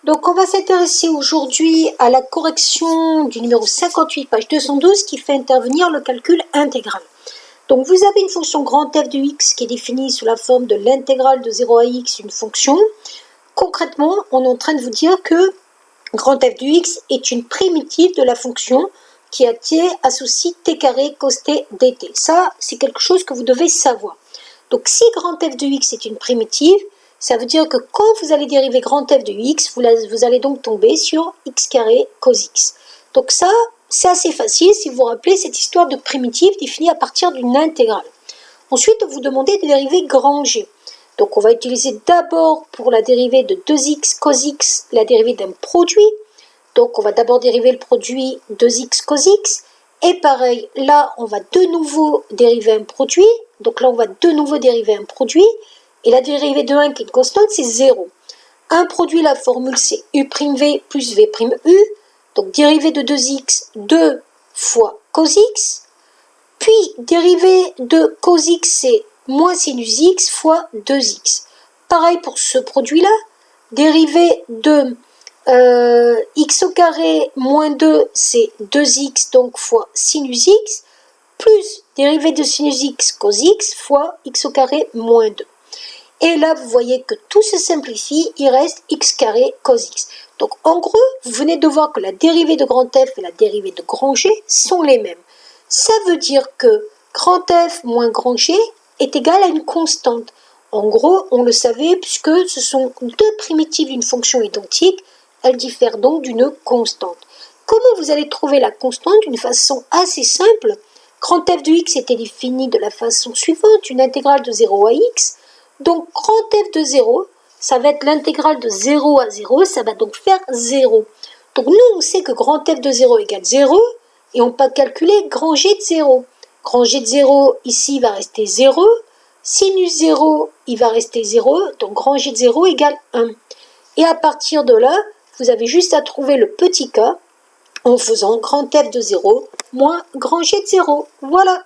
Donc, on va s'intéresser aujourd'hui à la correction du numéro 58, page 212, qui fait intervenir le calcul intégral. Donc, vous avez une fonction grand f de x qui est définie sous la forme de l'intégrale de 0 à x, une fonction. Concrètement, on est en train de vous dire que grand f de x est une primitive de la fonction qui a t associe t carré cos t dt. Ça, c'est quelque chose que vous devez savoir. Donc, si grand f de x est une primitive, ça veut dire que quand vous allez dériver grand f de x, vous allez donc tomber sur x carré cos x. Donc ça, c'est assez facile si vous vous rappelez cette histoire de primitive définie à partir d'une intégrale. Ensuite, vous demandez de dériver grand G. Donc on va utiliser d'abord pour la dérivée de 2x cos x, la dérivée d'un produit. Donc on va d'abord dériver le produit 2x cos x. Et pareil, là, on va de nouveau dériver un produit. Donc là, on va de nouveau dériver un produit. Et la dérivée de 1 qui est une constante, c'est 0. Un produit, la formule, c'est u'v plus v'u. Donc dérivée de 2x, 2 fois cos x. Puis dérivée de cos x, c'est moins sinus x fois 2x. Pareil pour ce produit-là. Dérivée de x au carré moins 2, c'est 2x, donc fois sinus x. Plus dérivée de sinus x cos x fois x au carré moins 2. Et là, vous voyez que tout se simplifie, il reste x carré cos x. Donc, en gros, vous venez de voir que la dérivée de grand F et la dérivée de grand G sont les mêmes. Ça veut dire que grand F moins grand G est égal à une constante. En gros, on le savait puisque ce sont deux primitives d'une fonction identique, elles diffèrent donc d'une constante. Comment vous allez trouver la constante? D'une façon assez simple. Grand F de x était défini de la façon suivante, une intégrale de 0 à x. Donc, grand f de 0, ça va être l'intégrale de 0 à 0, ça va donc faire 0. Donc, nous, on sait que grand f de 0 égale 0, et on peut calculer grand g de 0. Grand g de 0, ici, va rester 0. Sinus 0, il va rester 0, donc grand g de 0 égale 1. Et à partir de là, vous avez juste à trouver le petit k en faisant grand f de 0 moins grand g de 0. Voilà.